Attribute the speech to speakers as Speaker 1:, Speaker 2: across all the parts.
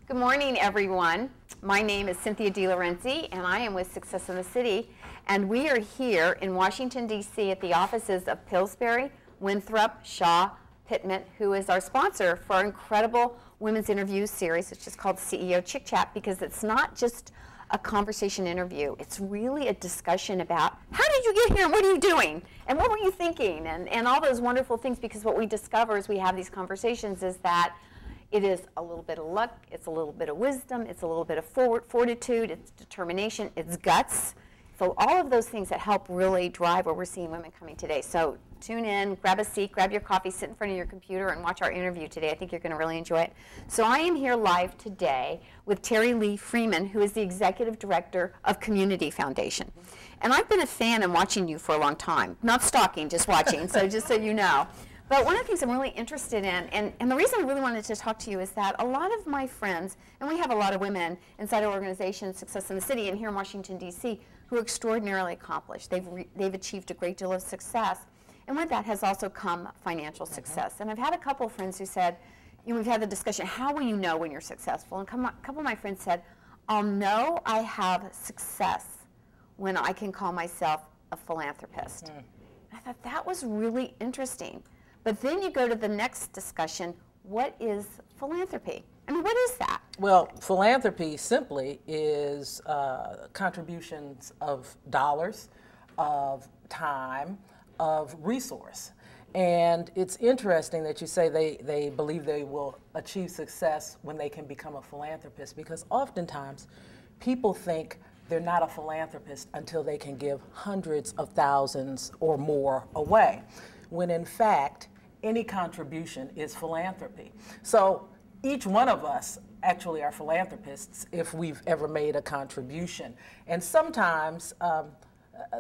Speaker 1: Good morning, everyone. My name is Cynthia DeLorenzi, and I am with Success in the City. And we are here in Washington, D.C. at the offices of Pillsbury, Winthrop, Shaw, Pittman, who is our sponsor for our incredible women's interview series, which is called CEO Chick Chat, because it's not just a conversation interview. It's really a discussion about how did you get here and what are you doing and what were you thinking and all those wonderful things, because what we discover as we have these conversations is that it is a little bit of luck, it's a little bit of wisdom, it's a little bit of fortitude, it's determination, it's guts. So all of those things that help really drive where we're seeing women coming today. So tune in, grab a seat, grab your coffee, sit in front of your computer, and watch our interview today. I think you're going to really enjoy it. So I am here live today with Terri Freeman, who is the Executive Director of Community Foundation. And I've been a fan and watching you for a long time. Not stalking, just watching, so just so you know. But one of the things I'm really interested in, and the reason I really wanted to talk to you is that a lot of my friends, and we have a lot of women inside our organization, Success in the City, and here in Washington, D.C., who are extraordinarily accomplished. They've achieved a great deal of success. And with that has also come financial success. And I've had a couple of friends who said, you know, we've had the discussion, how will you know when you're successful? And a couple of my friends said, I'll know I have success when I can call myself a philanthropist. I thought that was really interesting. But then you go to the next discussion, what is philanthropy? I mean, what is that?
Speaker 2: Well, philanthropy simply is contributions of dollars, of time, of resource. And it's interesting that you say they believe they will achieve success when they can become a philanthropist, because oftentimes people think they're not a philanthropist until they can give hundreds of thousands or more away, when in fact, any contribution is philanthropy. So each one of us actually are philanthropists if we've ever made a contribution. And sometimes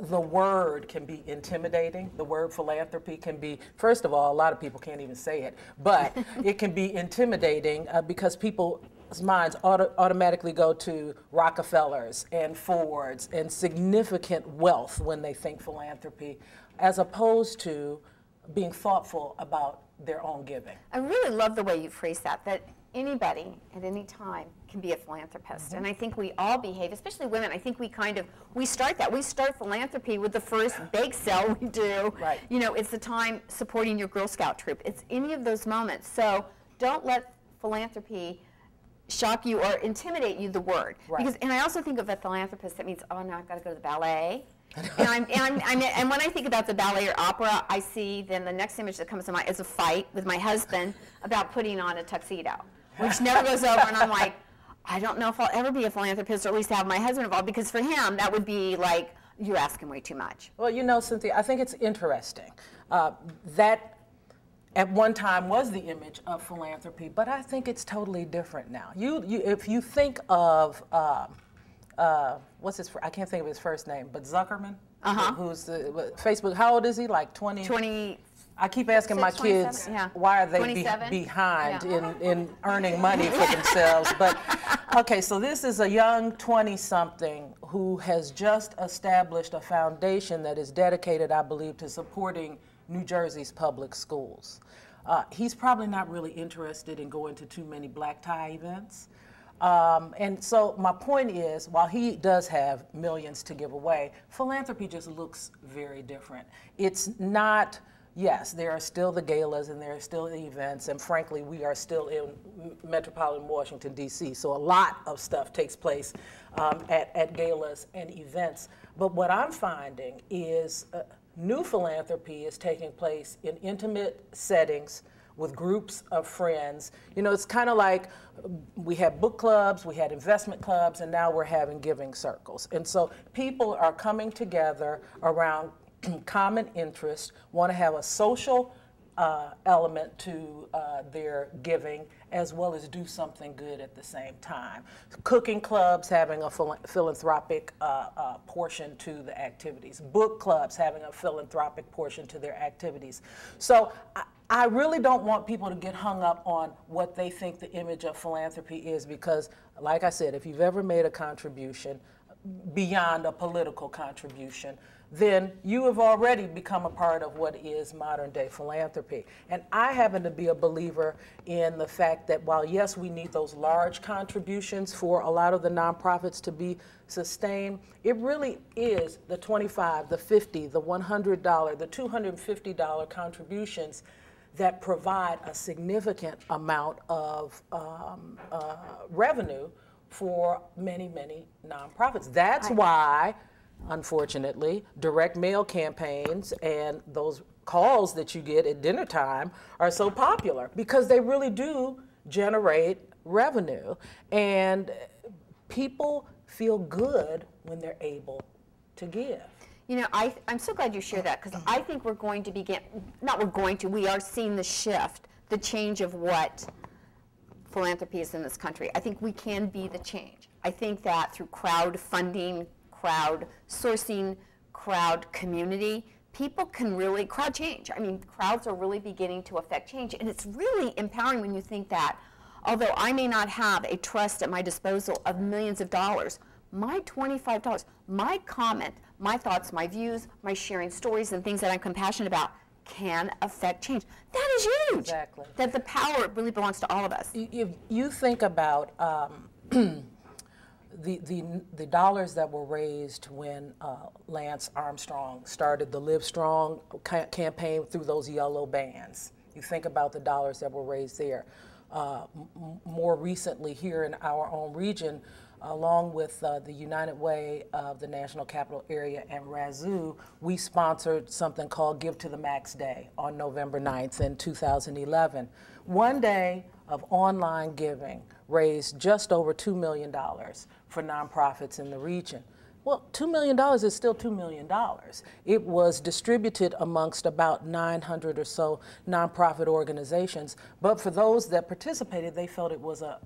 Speaker 2: the word can be intimidating. The word philanthropy can be, first of all, a lot of people can't even say it, but it can be intimidating because people's minds automatically go to Rockefellers and Fords and significant wealth when they think philanthropy, as opposed to being thoughtful about their own giving.
Speaker 1: I really love the way you phrase that anybody at any time can be a philanthropist. And I think we all behave, especially women, I think we start that. We start philanthropy with the first bake sale we do.
Speaker 2: Right.
Speaker 1: You know, it's the time supporting your Girl Scout troop. It's any of those moments. So don't let philanthropy shock you or intimidate you, the word.
Speaker 2: Right.
Speaker 1: And I also think of a philanthropist that means, oh, now I've got to go to the ballet. And when I think about the ballet or opera, I see then the next image that comes to mind is a fight with my husband about putting on a tuxedo, which never goes over. And I'm like, I don't know if I'll ever be a philanthropist, or at least have my husband involved, because for him that would be like, you're asking way too much.
Speaker 2: Well, you know, Cynthia, I think it's interesting. That at one time was the image of philanthropy, but I think it's totally different now. If you think of I can't think of his first name, but Zuckerman, who's the Facebook, how old is he, like 20? I keep asking my kids, why are they behind in earning money for themselves? But, okay, so this is a young 20-something who has just established a foundation that is dedicated, I believe, to supporting New Jersey's public schools. He's probably not really interested in going to too many black tie events. And so my point is, while he does have millions to give away, philanthropy just looks very different. It's not, yes, there are still the galas and there are still the events, and frankly, we are still in metropolitan Washington, D.C., so a lot of stuff takes place at galas and events. But what I'm finding is new philanthropy is taking place in intimate settings with groups of friends. You know, it's kind of like we had book clubs, we had investment clubs, and now we're having giving circles. And so people are coming together around common interests, want to have a social element to their giving, as well as do something good at the same time. Cooking clubs having a philanthropic portion to the activities. Book clubs having a philanthropic portion to their activities. So I really don't want people to get hung up on what they think the image of philanthropy is, because, like I said, if you've ever made a contribution beyond a political contribution, then you have already become a part of what is modern day philanthropy. And I happen to be a believer in the fact that while yes, we need those large contributions for a lot of the nonprofits to be sustained, it really is the $25, the $50, the $100, the $250 contributions that provide a significant amount of revenue for many, many nonprofits. That's why, unfortunately, direct mail campaigns and those calls that you get at dinner time are so popular, because they really do generate revenue, and people feel good when they're able to give.
Speaker 1: You know, I'm so glad you shared that, because I think we're going to begin, we are seeing the shift, the change of what philanthropy is in this country. I think we can be the change. I think that through crowdfunding, crowdsourcing, crowd community, people can really crowd change. I mean, crowds are really beginning to affect change, and it's really empowering when you think that although I may not have a trust at my disposal of millions of dollars, my $25, my comment, my thoughts, my views, my sharing stories and things that I'm compassionate about can affect change. That is huge.
Speaker 2: Exactly.
Speaker 1: That the power really belongs to all of us.
Speaker 2: You think about the dollars that were raised when Lance Armstrong started the Live Strong campaign through those yellow bands. You think about the dollars that were raised there. More recently here in our own region, along with the United Way of the National Capital Area and Razoo, we sponsored something called Give to the Max Day on November 9th in 2011. One day of online giving raised just over $2 million for nonprofits in the region. Well, $2 million is still $2 million. It was distributed amongst about 900 or so nonprofit organizations, but for those that participated, they felt it was it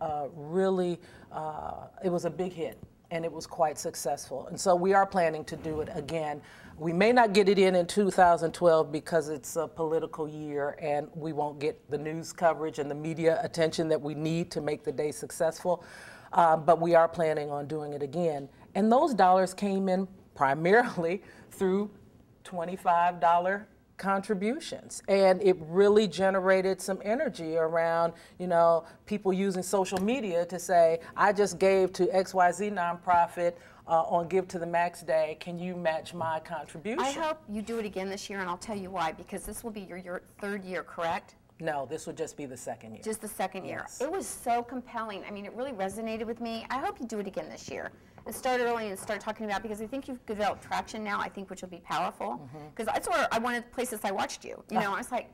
Speaker 2: was a big hit, and it was quite successful. And so we are planning to do it again. We may not get it in 2012 because it's a political year and we won't get the news coverage and the media attention that we need to make the day successful, but we are planning on doing it again. And those dollars came in primarily through $25 contributions. And it really generated some energy around, you know, people using social media to say, I just gave to XYZ nonprofit on Give to the Max Day. Can you match my contribution?
Speaker 1: I hope you do it again this year, and I'll tell you why, because this will be your third year, correct?
Speaker 2: No, this would just be the second year.
Speaker 1: Just the second year.
Speaker 2: Yes.
Speaker 1: It was so compelling. I mean, it really resonated with me. I hope you do it again this year. And start early and start talking about, because I think you've developed traction now, I think, which will be powerful. Because that's where one of the places I watched you. You know, I was like,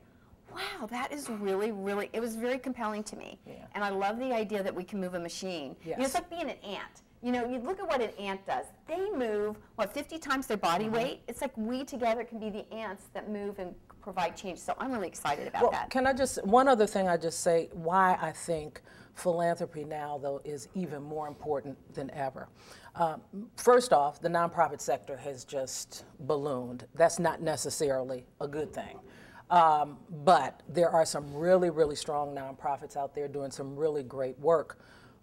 Speaker 1: wow, that is really, really, it was very compelling to me.
Speaker 2: Yeah.
Speaker 1: And I love the idea that we can move a machine.
Speaker 2: Yes.
Speaker 1: You know, it's like being an ant. You know, you look at what an ant does. They move, 50 times their body weight? It's like we together can be the ants that move and provide change. So I'm really excited about that.
Speaker 2: Can I just, one other thing I just say, why I think philanthropy now, though, is even more important than ever. First off, the nonprofit sector has just ballooned. That's not necessarily a good thing. But there are some really, really strong nonprofits out there doing some really great work.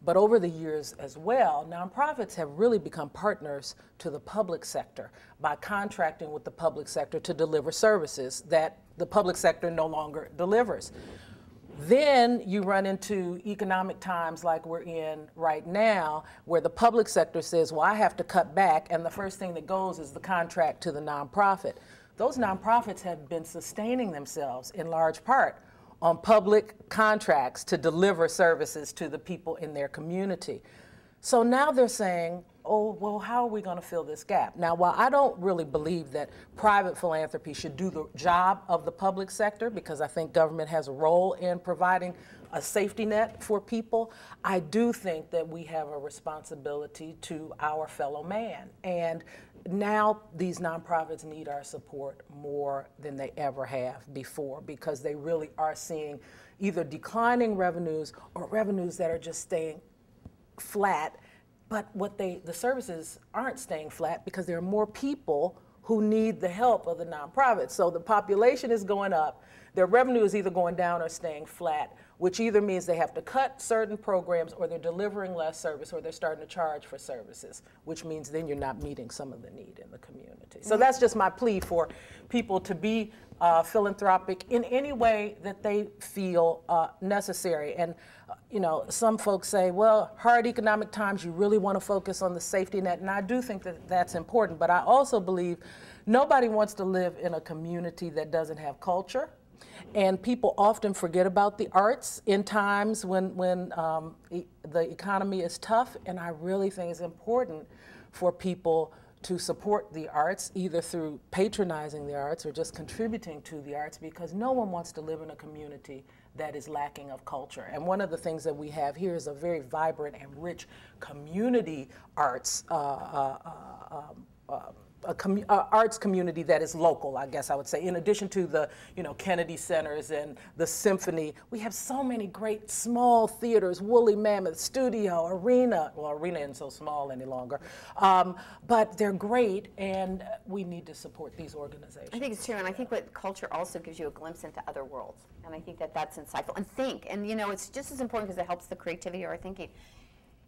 Speaker 2: But over the years as well, nonprofits have really become partners to the public sector by contracting with the public sector to deliver services that the public sector no longer delivers. Then you run into economic times like we're in right now, where the public sector says, well, I have to cut back, and the first thing that goes is the contract to the nonprofit. Those nonprofits have been sustaining themselves in large part on public contracts to deliver services to the people in their community. So now they're saying, oh, well, how are we going to fill this gap? Now, while I don't really believe that private philanthropy should do the job of the public sector, because I think government has a role in providing a safety net for people, I do think that we have a responsibility to our fellow man. And now these nonprofits need our support more than they ever have before, because they really are seeing either declining revenues or revenues that are just staying flat. But the services aren't staying flat because there are more people who need the help of the nonprofits. So the population is going up, their revenue is either going down or staying flat, which either means they have to cut certain programs, or they're delivering less service, or they're starting to charge for services, which means then you're not meeting some of the need in the community. So that's just my plea for people to be philanthropic in any way that they feel necessary. And you know, some folks say, well, hard economic times, you really want to focus on the safety net, and I do think that that's important, but I also believe nobody wants to live in a community that doesn't have culture. And people often forget about the arts in times when the economy is tough, and I really think it's important for people to support the arts, either through patronizing the arts or just contributing to the arts, because no one wants to live in a community that is lacking of culture. And one of the things that we have here is a very vibrant and rich community arts arts community that is local, I guess I would say. In addition to the, you know, Kennedy Centers and the Symphony, we have so many great small theaters, Woolly Mammoth, Studio, Arena. Well, Arena isn't so small any longer, but they're great, and we need to support these organizations.
Speaker 1: I think it's true, and I think what culture also gives you a glimpse into other worlds, and I think that that's insightful. And you know, it's just as important because it helps the creativity of our thinking.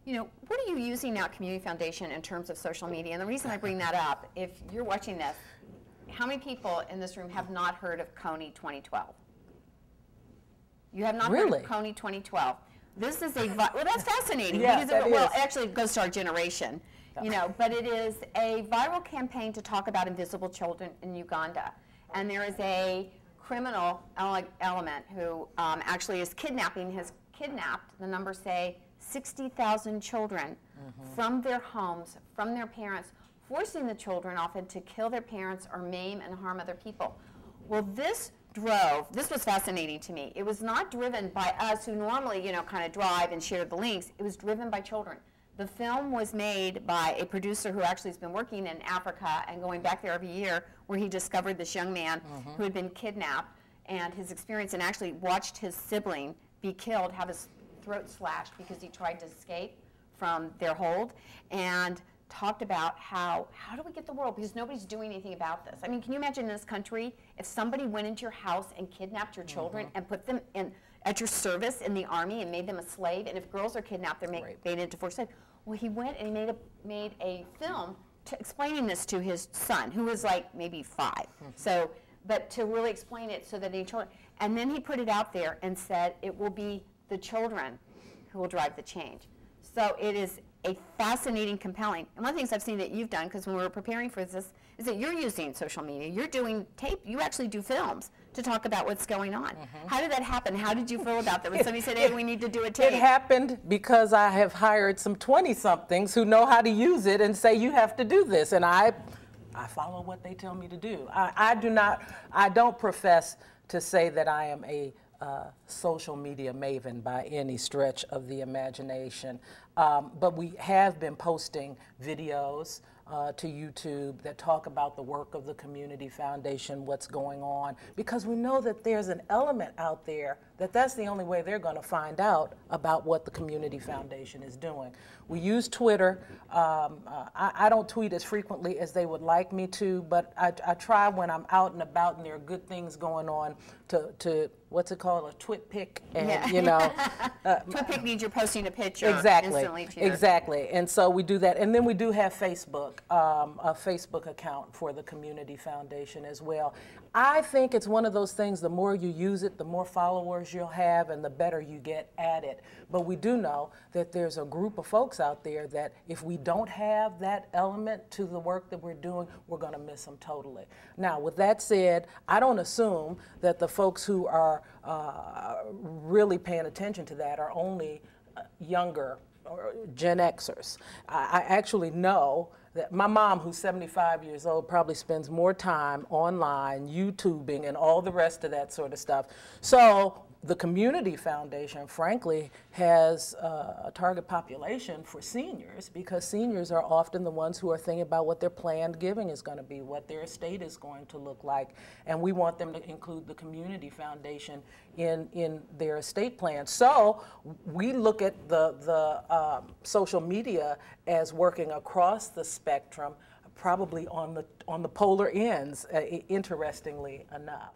Speaker 1: You know, what are you using now at Community Foundation in terms of social media? And the reason I bring that up, if you're watching this, how many people in this room have not heard of Coney 2012? You have not heard of Coney 2012. This is a, well, that's fascinating.
Speaker 2: Yeah,
Speaker 1: because well, actually it goes to our generation, you know, but it is a viral campaign to talk about invisible children in Uganda. And there is a criminal element who actually is kidnapped, the numbers say, 60,000 children from their homes, from their parents, forcing the children often to kill their parents or maim and harm other people. Well, this was fascinating to me. It was not driven by us who normally, you know, kind of drive and share the links. It was driven by children. The film was made by a producer who actually has been working in Africa and going back there every year, where he discovered this young man who had been kidnapped, and his experience, and actually watched his sibling be killed, have his throat slashed because he tried to escape from their hold, and talked about how do we get the world, because nobody's doing anything about this. I mean, can you imagine in this country if somebody went into your house and kidnapped your children and put them in at your service in the army and made them a slave? And if girls are kidnapped, they're made into forced slaves. Well, he went and made a film explaining this to his son, who was like maybe 5. So, but to really explain it so that he children, and then he put it out there and said it will be the children who will drive the change. So it is a fascinating, compelling, and one of the things I've seen that you've done, because when we were preparing for this, is that you're using social media. You're doing tape. You actually do films to talk about what's going on. How did that happen? How did you feel about that when somebody said, hey, we need to do a tape?
Speaker 2: It happened because I have hired some 20-somethings who know how to use it and say, you have to do this, and I follow what they tell me to do. I don't profess to say that I am a social media maven by any stretch of the imagination, but we have been posting videos to YouTube that talk about the work of the Community Foundation, what's going on, because we know that there's an element out there that's the only way they're going to find out about what the Community Foundation is doing. We use Twitter. I don't tweet as frequently as they would like me to, but I try when I'm out and about and there are good things going on to what's it called, a twit pic, and you know.
Speaker 1: Twit pic means you're posting a picture instantly to
Speaker 2: Exactly, and so we do that. And then we do have Facebook, a Facebook account for the Community Foundation as well. I think it's one of those things, the more you use it, the more followers you'll have and the better you get at it. But we do know that there's a group of folks out there that if we don't have that element to the work that we're doing, we're going to miss them totally. Now, with that said, I don't assume that the folks who are really paying attention to that are only younger or Gen Xers. I actually know that my mom, who's 75 years old, probably spends more time online, YouTubing, and all the rest of that sort of stuff. So the Community Foundation, frankly, has a target population for seniors, because seniors are often the ones who are thinking about what their planned giving is going to be, what their estate is going to look like, and we want them to include the Community Foundation in their estate plan. So we look at the social media as working across the spectrum, probably on the polar ends, interestingly enough.